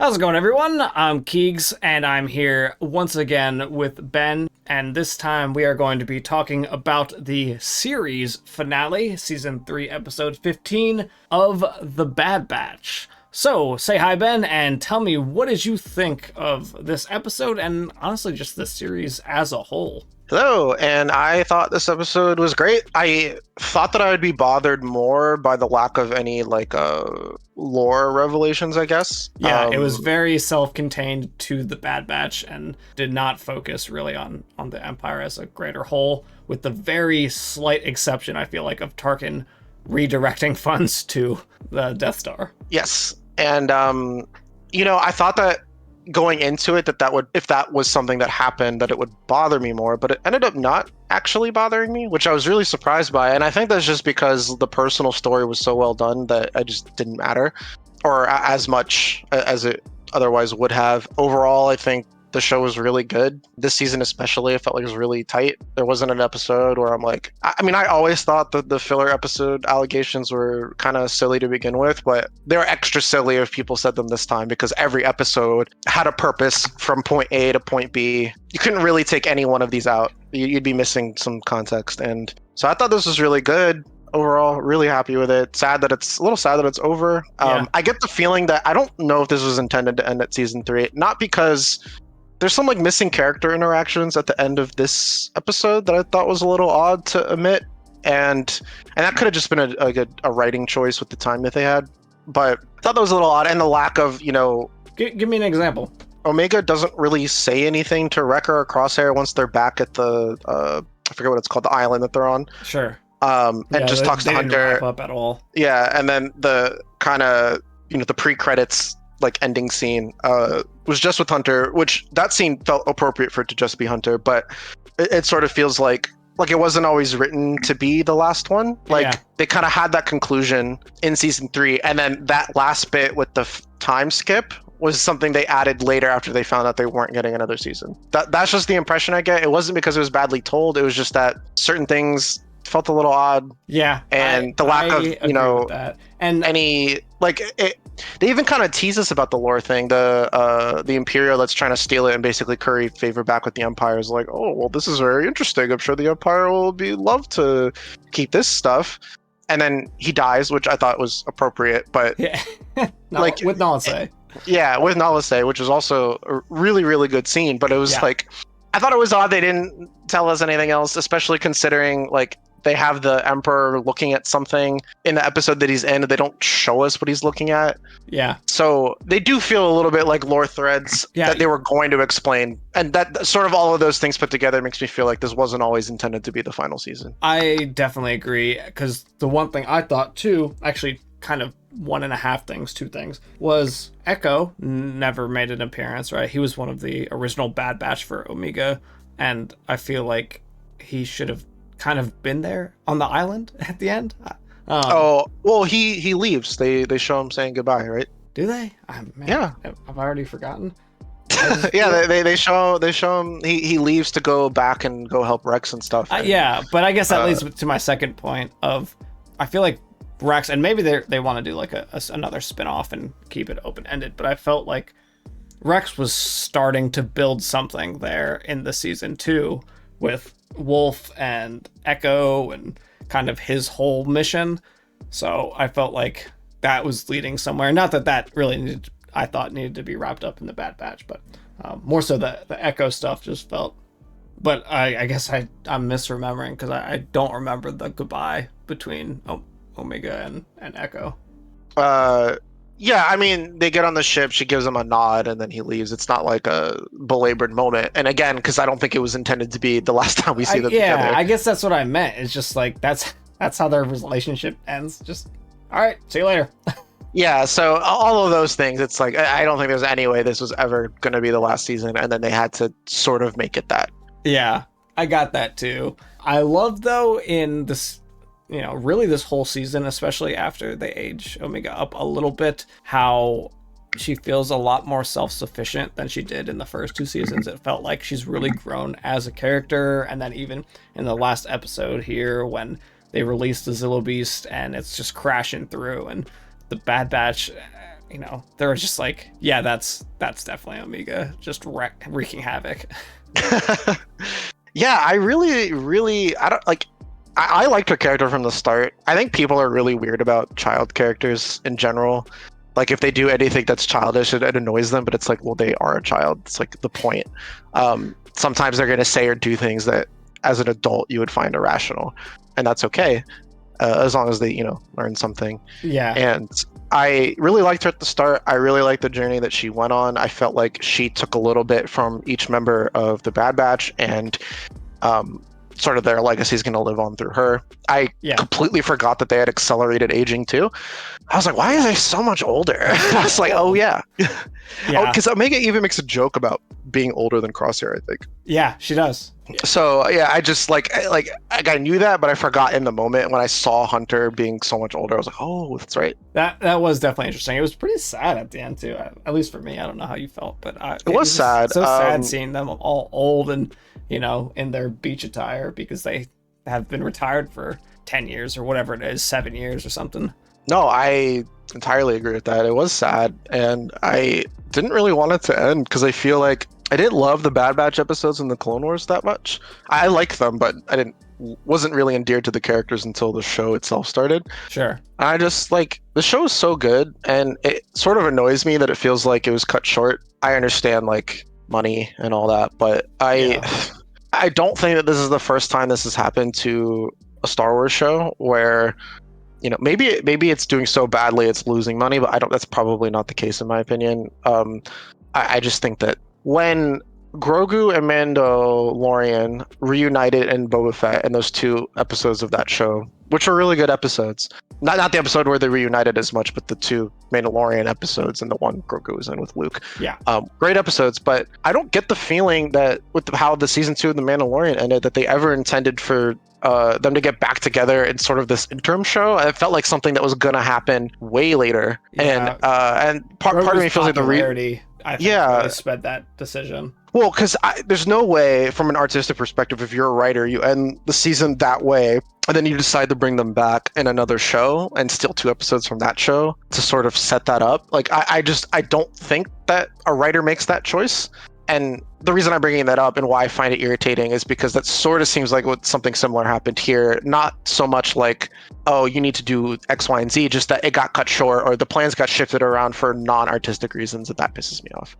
How's it going, everyone? I'm Keegs, and I'm here once again with Ben, and this time we are going to be talking about the series finale, Season 3, Episode 15 of The Bad Batch. So, say hi, Ben, and tell me, what did you think of this episode, and honestly, just the series as a whole? Hello, and I thought this episode was great. I thought that I would be bothered more by the lack of any lore revelations, I guess. Yeah, it was very self-contained to the Bad Batch and did not focus really on the Empire as a greater whole, with the very slight exception, I feel like, of Tarkin redirecting funds to the Death Star. Yes, and I thought that going into it that would, if that was something that happened, that it would bother me more, but it ended up not actually bothering me, which I was really surprised by. And I think that's just because the personal story was so well done that it just didn't matter, or as much as it otherwise would have. Overall, I think the show was really good. This season especially, I felt like it was really tight. There wasn't an episode where I'm like, I always thought that the filler episode allegations were kind of silly to begin with, but they're extra silly if people said them this time, because every episode had a purpose from point A to point B. You couldn't really take any one of these out. You'd be missing some context. And so I thought this was really good. Overall, really happy with it. A little sad that it's over. Yeah. I get the feeling that I don't know if this was intended to end at season 3, not because there's some missing character interactions at the end of this episode that I thought was a little odd to omit, and that could have just been a writing choice with the time that they had. But I thought that was a little odd, and the lack of Give me an example. Omega doesn't really say anything to Wrecker or Crosshair once they're back at the I forget what it's called, the island that they're on. Sure. And just talks to Hunter. Didn't wrap up at all. Yeah, and then the kind of the pre-credits ending scene was just with Hunter, which that scene felt appropriate for it to just be Hunter, but it sort of feels like it wasn't always written to be the last one. They kind of had that conclusion in season 3, and then that last bit with the time skip was something they added later after they found out they weren't getting another season. That's just the impression I get. It wasn't because it was badly told, it was just that certain things felt a little odd. Yeah, and the lack of that. And any they even kind of tease us about the lore thing. The Imperial that's trying to steal it and basically curry favor back with the Empire is like, oh well, this is very interesting. I'm sure the Empire will love to keep this stuff. And then he dies, which I thought was appropriate, but yeah, with Nalase. Yeah, with Nalase, which was also a really, really good scene. But it was I thought it was odd they didn't tell us anything else, especially considering they have the Emperor looking at something in the episode that he's in, and they don't show us what he's looking at. Yeah. So they do feel a little bit like lore threads that they were going to explain. And that sort of all of those things put together makes me feel like this wasn't always intended to be the final season. I definitely agree, because the one thing I thought too, actually kind of two things, was Echo never made an appearance, right? He was one of the original Bad Batch for Omega, and I feel like he should have kind of been there on the island at the end. He leaves. They show him saying goodbye, right? Do they? Yeah. I've already forgotten. Yeah, they show him. He leaves to go back and go help Rex and stuff. Yeah, but I guess that leads to my second point of, I feel like Rex, and maybe they want to do another spin-off and keep it open-ended, but I felt like Rex was starting to build something there in the season 2 with Wolf and Echo and kind of his whole mission. So I felt like that was leading somewhere. Not that really needed to be wrapped up in the Bad Batch, but more so the Echo stuff just felt. But I guess I'm misremembering, because I don't remember the goodbye between Omega and Echo. Yeah, I mean, they get on the ship, she gives him a nod, and then he leaves. It's not like a belabored moment. And again, because I don't think it was intended to be the last time we see them together. Yeah, I guess that's what I meant. It's just that's how their relationship ends. Just, all right, see you later. Yeah, so all of those things, it's like, I don't think there's any way this was ever going to be the last season, and then they had to sort of make it that. Yeah, I got that too. I love, though, in this, really this whole season, especially after they age Omega up a little bit, how she feels a lot more self-sufficient than she did in the first 2 seasons. It felt like she's really grown as a character, and then even in the last episode here, when they released the Zillo Beast and it's just crashing through, and the Bad Batch you know, they were just like, yeah, that's definitely Omega just wreaking havoc. Yeah, I really, I don't like. I liked her character from the start. I think people are really weird about child characters in general. Like if they do anything that's childish, it annoys them. But it's like, well, they are a child. It's like the point. Sometimes they're gonna say or do things that, as an adult, you would find irrational, and that's okay, as long as they, learn something. Yeah. And I really liked her at the start. I really liked the journey that she went on. I felt like she took a little bit from each member of the Bad Batch, and sort of their legacy is going to live on through her. I completely forgot that they had accelerated aging too. I was like, why is they so much older? I was like, oh yeah. Because Omega even makes a joke about being older than Crosshair, I think. Yeah, she does. So yeah, I just I knew that, but I forgot in the moment when I saw Hunter being so much older. I was like, oh, that's right. That was definitely interesting. It was pretty sad at the end too, at least for me. I don't know how you felt, but it was sad. So sad seeing them all old and in their beach attire because they have been retired for 10 years or whatever it is, 7 years or something. No, I entirely agree with that. It was sad, and I didn't really want it to end because I feel like I didn't love the Bad Batch episodes in the Clone Wars that much. I like them, but I wasn't really endeared to the characters until the show itself started. Sure. I just the show is so good, and it sort of annoys me that it feels like it was cut short. I understand money and all that, but I don't think that this is the first time this has happened to a Star Wars show where maybe it's doing so badly it's losing money, but that's probably not the case in my opinion. I just think that when Grogu and Mandalorian reunited in Boba Fett in those 2 episodes of that show, which are really good episodes. Not the episode where they reunited as much, but the 2 Mandalorian episodes and the one Grogu was in with Luke. Yeah. Great episodes, but I don't get the feeling that with how the season 2 of The Mandalorian ended, that they ever intended for them to get back together in sort of this interim show. It felt like something that was going to happen way later. Yeah. And part of me feels like the I think really sped that decision. Well, because there's no way from an artistic perspective, if you're a writer, you end the season that way, and then you decide to bring them back in another show and still 2 episodes from that show to sort of set that up. I don't think that a writer makes that choice. And the reason I'm bringing that up and why I find it irritating is because that sort of seems like something similar happened here. Not so much like, oh, you need to do X, Y, and Z, just that it got cut short or the plans got shifted around for non-artistic reasons, and that pisses me off.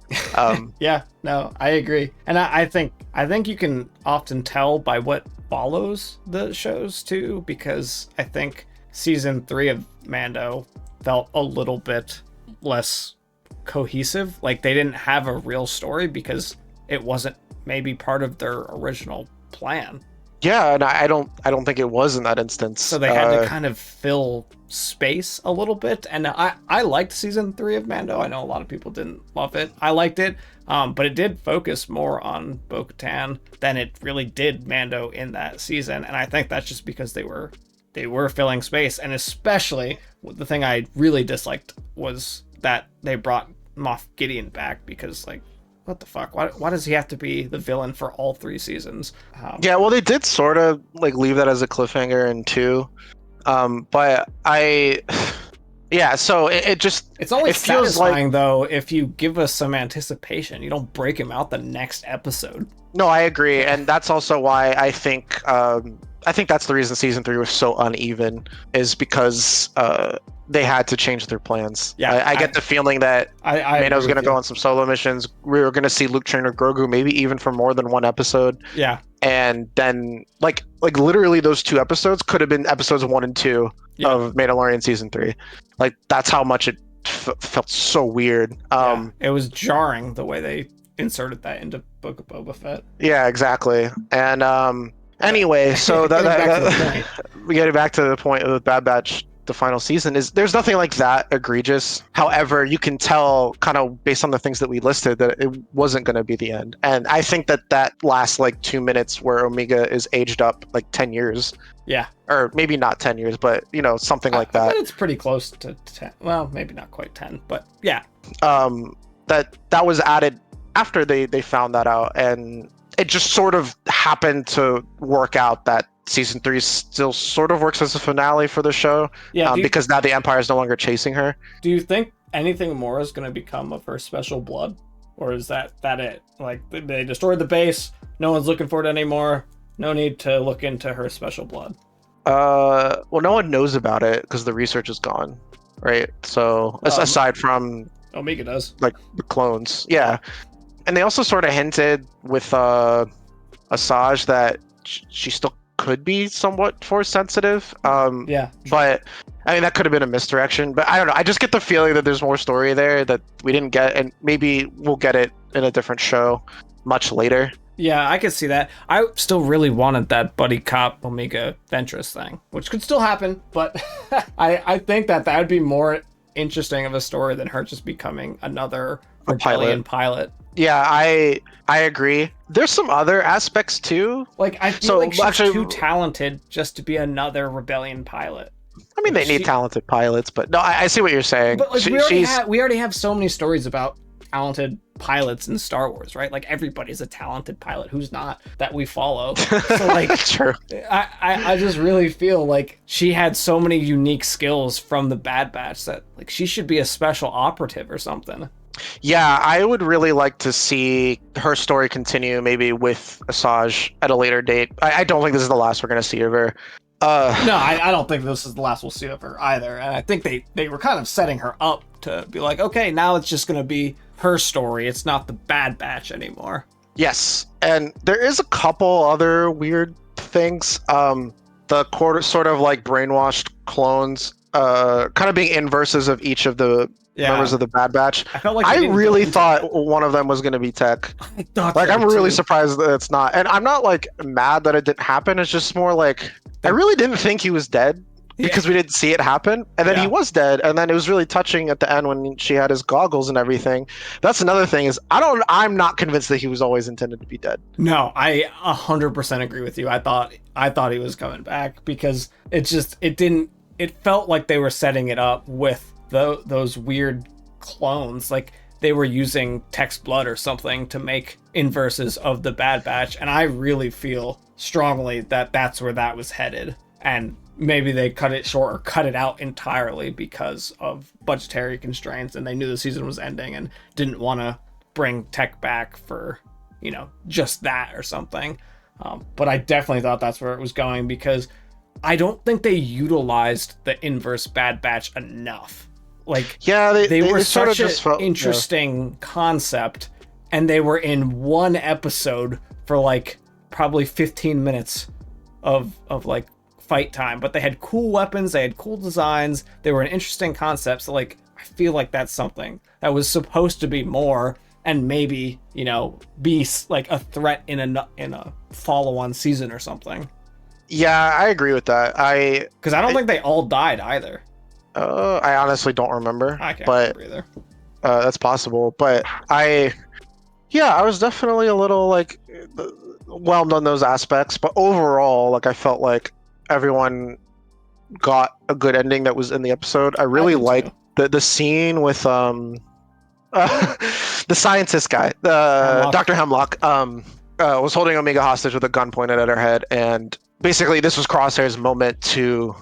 Yeah, no, I agree. And I think you can often tell by what follows the shows too, because I think season 3 of Mando felt a little bit less cohesive. Like they didn't have a real story because it wasn't maybe part of their original plan. Yeah, and I don't think it was in that instance. So they had to kind of fill space a little bit. And I liked season 3 of Mando. I know a lot of people didn't love it. I liked it, but it did focus more on Bo-Katan than it really did Mando in that season. And I think that's just because they were filling space. And especially the thing I really disliked was that they brought Moff Gideon back because what the fuck? Why does he have to be the villain for all 3 seasons? Yeah, well, they did sort of leave that as a cliffhanger in 2, but so it's only satisfying though if you give us some anticipation. You don't break him out the next episode. No, I agree, and that's also why I think that's the reason season 3 was so uneven, is because they had to change their plans. Yeah, I get the feeling that Mando was going to go on some solo missions. We were going to see Luke train with Grogu, maybe even for more than 1 episode. Yeah, and then literally those 2 episodes could have been episodes 1 and 2 of Mandalorian season 3. That's how much it felt so weird. It was jarring the way they inserted that into Book of Boba Fett. Yeah, exactly. And anyway, so we get back to the point of the Bad Batch. The final season there's nothing like that egregious. However, you can tell kind of based on the things that we listed that it wasn't going to be the end. And I think that last 2 minutes where Omega is aged up 10 years. Yeah. Or maybe not 10 years, but something like that. It's pretty close to 10. Well, maybe not quite 10, but yeah. That was added after they found that out, and it just sort of happened to work out that season 3 still sort of works as a finale for the show. Yeah. Because now the Empire is no longer chasing her. Do you think anything more is going to become of her special blood, or is that it? Like they destroyed the base, no one's looking for it anymore. No need to look into her special blood. Well, no one knows about it because the research is gone, right? So aside from Omega does, like the clones, yeah. And they also sort of hinted with Asajj that she still could be somewhat force sensitive. Yeah. But I mean that could have been a misdirection. But I don't know. I just get the feeling that there's more story there that we didn't get, and maybe we'll get it in a different show much later. Yeah, I could see that. I still really wanted that buddy cop Omega Ventress thing, which could still happen, but I think that would be more interesting of a story than her just becoming another rebellion pilot. Yeah, I agree. There's some other aspects too. Like I feel like she's too talented just to be another rebellion pilot. I mean, they need talented pilots, but no, I see what you're saying. But like, we already have so many stories about talented pilots in Star Wars, right? Like everybody's a talented pilot. Who's not that we follow? So like, true. I just really feel like she had so many unique skills from the Bad Batch that like she should be a special operative or something. Yeah, I would really like to see her story continue, maybe with Asajj at a later date. I don't think this is the last we're going to see of her. No, I don't think this is the last we'll see of her either. And I think they were kind of setting her up to be like, okay, now it's just going to be her story. It's not the Bad Batch anymore. Yes, and there is a couple other weird things. The sort of like brainwashed clones, kind of being inverses of each of the members of the Bad Batch. I really thought one of them was going to be Tech. I thought like, I'm really surprised that it's not. And I'm not like mad that it didn't happen. It's just more like I really didn't think he was dead because we didn't see it happen. And then he was dead. And then it was really touching at the end when she had his goggles and everything. That's another thing is I'm not convinced that he was always intended to be dead. No, I 100% agree with you. I thought he was coming back because it felt like they were setting it up with those weird clones. Like they were using Tech's blood or something to make inverses of the Bad Batch. And I really feel strongly that that's where that was headed. And maybe they cut it short or cut it out entirely because of budgetary constraints, and they knew the season was ending and didn't want to bring Tech back for, just that or something. But I definitely thought that's where it was going because I don't think they utilized the inverse Bad Batch enough. Like, yeah, they were sort such of just an interesting concept, and they were in one episode for like probably 15 minutes of like fight time, but they had cool weapons, they had cool designs, they were an interesting concept. So like I feel like that's something that was supposed to be more, and maybe be like a threat in a follow-on season or something. Yeah, I agree with that. Because I don't think they all died either. I honestly don't remember. I can't remember either. That's possible, but I was definitely a little like whelmed on those aspects, but overall, like I felt like everyone got a good ending that was in the episode. I really liked the scene with the scientist guy, Dr. Hemlock, was holding Omega hostage with a gun pointed at her head, and basically this was Crosshair's moment to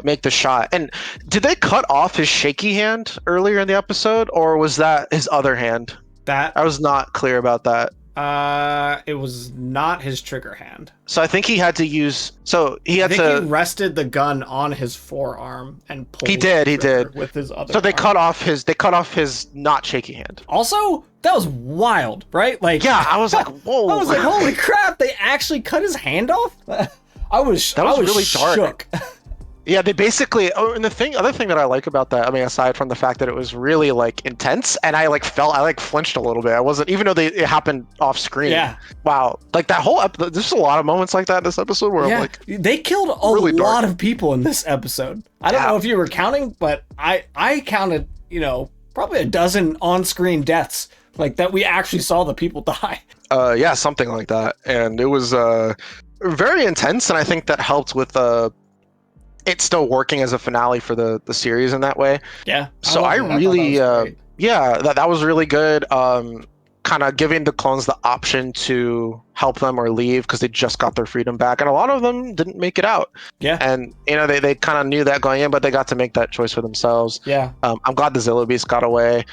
make the shot. And did they cut off his shaky hand earlier in the episode, or was that his other hand? That I was not clear about that. It was not his trigger hand. So I think he had to use. So he had to. He rested the gun on his forearm and pulled. He did with his other. So they cut off his not shaky hand. Also, that was wild, right? Like, yeah, I was like, whoa! I was like, holy crap! They actually cut his hand off. I was really dark. Yeah, they basically. Oh, and the other thing that I like about that, I mean, aside from the fact that it was really like intense, and I flinched a little bit. I wasn't, even though it happened off screen. Yeah. Wow. Like that whole episode, there's a lot of moments like that in this episode where I'm like, they killed a lot of people in this episode. I don't know if you were counting, but I counted, probably a dozen on-screen deaths, like that we actually saw the people die. Yeah, something like that, and it was very intense, and I think that helped with it's still working as a finale for the series in that way. Yeah. So I really, that was really good. kind of giving the clones the option to help them or leave because they just got their freedom back, and a lot of them didn't make it out. Yeah. And they kind of knew that going in, but they got to make that choice for themselves. Yeah. I'm glad the Zillo Beast got away.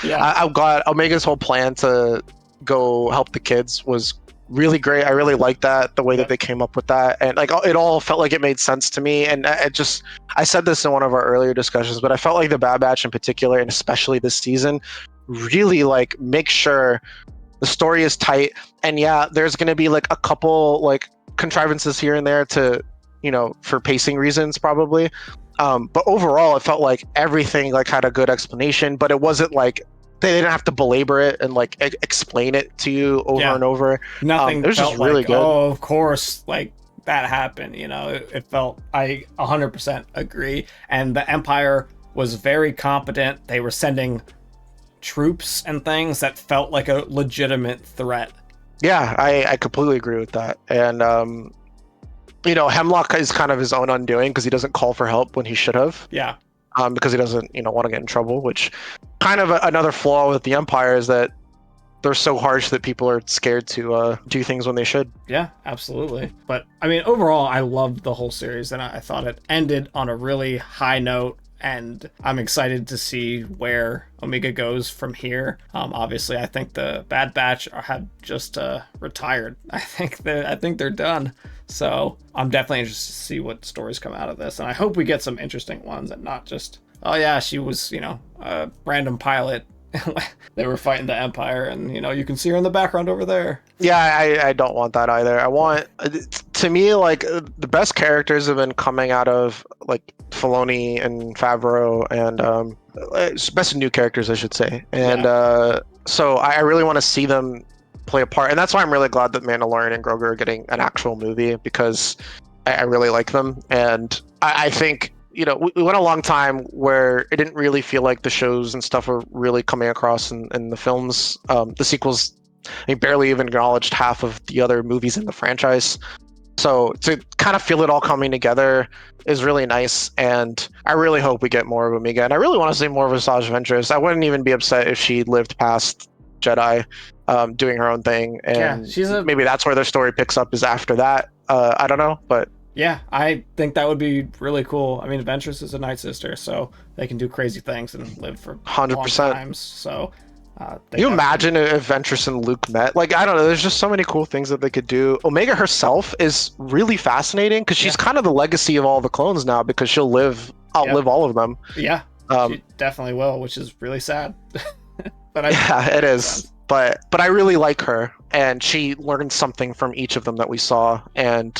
Yeah. I'm glad Omega's whole plan to go help the kids was really great. I really like that, the way that they came up with that, and like it all felt like it made sense to me. And I said this in one of our earlier discussions, but I felt like the Bad Batch in particular, and especially this season, really like make sure the story is tight. And yeah, there's going to be like a couple like contrivances here and there to, for pacing reasons probably, but overall it felt like everything like had a good explanation, but it wasn't like they didn't have to belabor it and like explain it to you over and over. Nothing it was felt just really like, good. oh, of course, like that happened. It felt, I 100% agree. And the Empire was very competent. They were sending troops and things that felt like a legitimate threat. Yeah, I completely agree with that. And Hemlock is kind of his own undoing because he doesn't call for help when he should have. Yeah. Because he doesn't want to get in trouble, which kind of another flaw with the Empire is that they're so harsh that people are scared to do things when they should. Yeah, absolutely. But I mean, overall, I loved the whole series, and I thought it ended on a really high note. And I'm excited to see where Omega goes from here. Obviously, I think the Bad Batch have just retired. I think they're done. So I'm definitely interested to see what stories come out of this, and I hope we get some interesting ones and not just, oh yeah, she was a random pilot. They were fighting the Empire, and you can see her in the background over there. Yeah, I don't want that either. I want, to me, like the best characters have been coming out of like Filoni and Favreau, and best new characters, I should say. And so I really want to see them play a part, and that's why I'm really glad that Mandalorian and Grogu are getting an actual movie, because I really like them, and I think we went a long time where it didn't really feel like the shows and stuff were really coming across in the films. The sequels, barely even acknowledged half of the other movies in the franchise. So to kind of feel it all coming together is really nice, and I really hope we get more of Omega, and I really want to see more of Asajj Ventress. I wouldn't even be upset if she lived past Jedi, doing her own thing, and maybe that's where their story picks up, is after that. I don't know, but yeah, I think that would be really cool. I mean, Ventress is a Night Sister, so they can do crazy things and live for 100%. long times. So, can you imagine if Ventress and Luke met? Like, I don't know. There's just so many cool things that they could do. Omega herself is really fascinating because she's kind of the legacy of all the clones now, because she'll outlive all of them. Yeah, she definitely will, which is really sad. But it is. But I really like her, and she learned something from each of them that we saw. And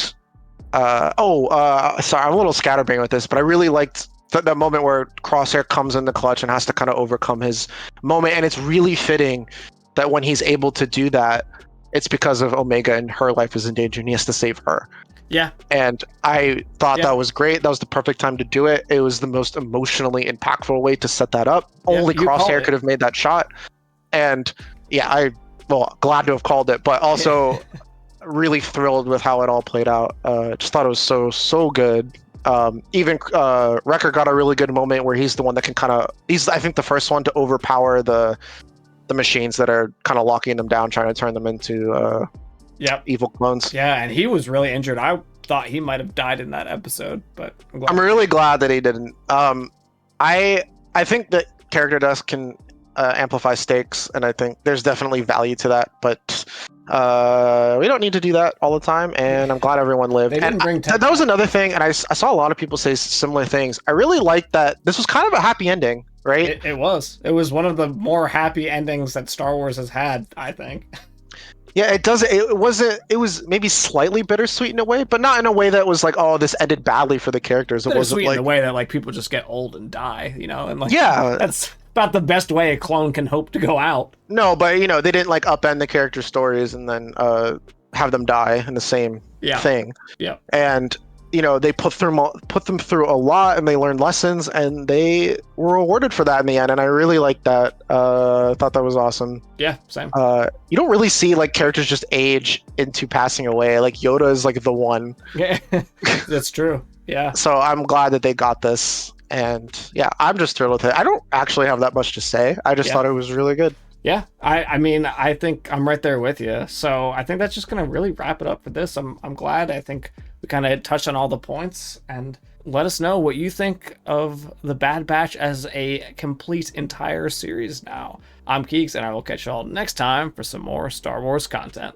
sorry, I'm a little scatterbrained with this, but I really liked that moment where Crosshair comes in the clutch and has to kind of overcome his moment, and it's really fitting that when he's able to do that, it's because of Omega and her life is in danger, and he has to save her. Yeah. And I thought that was great. That was the perfect time to do it. It was the most emotionally impactful way to set that up. Only Crosshair could have made that shot. And glad to have called it, but also really thrilled with how it all played out. Just thought it was so good. Even Wrecker got a really good moment where he's the one that can he's, I think, the first one to overpower the machines that are kind of locking them down, trying to turn them into evil clones. Yeah, and he was really injured. I thought he might have died in that episode, but I'm really glad that he didn't. I think that character death can amplify stakes, and I think there's definitely value to that, but we don't need to do that all the time, and I'm glad everyone lived. And that was another thing, and I saw a lot of people say similar things. I really liked that this was kind of a happy ending, right? It was one of the more happy endings that Star Wars has had, I think. Yeah, it does. It was maybe slightly bittersweet in a way, but not in a way that was like, oh, this ended badly for the characters. It wasn't like in the way that like people just get old and die, and like that's about the best way a clone can hope to go out. No, but they didn't like upend the character stories and then have them die in the same thing. Yeah. And they put them through a lot, and they learned lessons, and they were rewarded for that in the end. And I really liked that. I thought that was awesome. Yeah, same. You don't really see like characters just age into passing away. Like Yoda is like the one. Yeah, that's true. Yeah. So I'm glad that they got this. And yeah, I'm just thrilled with it. I don't actually have that much to say. I just thought it was really good. Yeah, I mean, I think I'm right there with you. So I think that's just gonna really wrap it up for this. I'm glad. I think we kind of touched on all the points, and let us know what you think of the Bad Batch as a complete entire series now. I'm Keeks, and I will catch y'all next time for some more Star Wars content.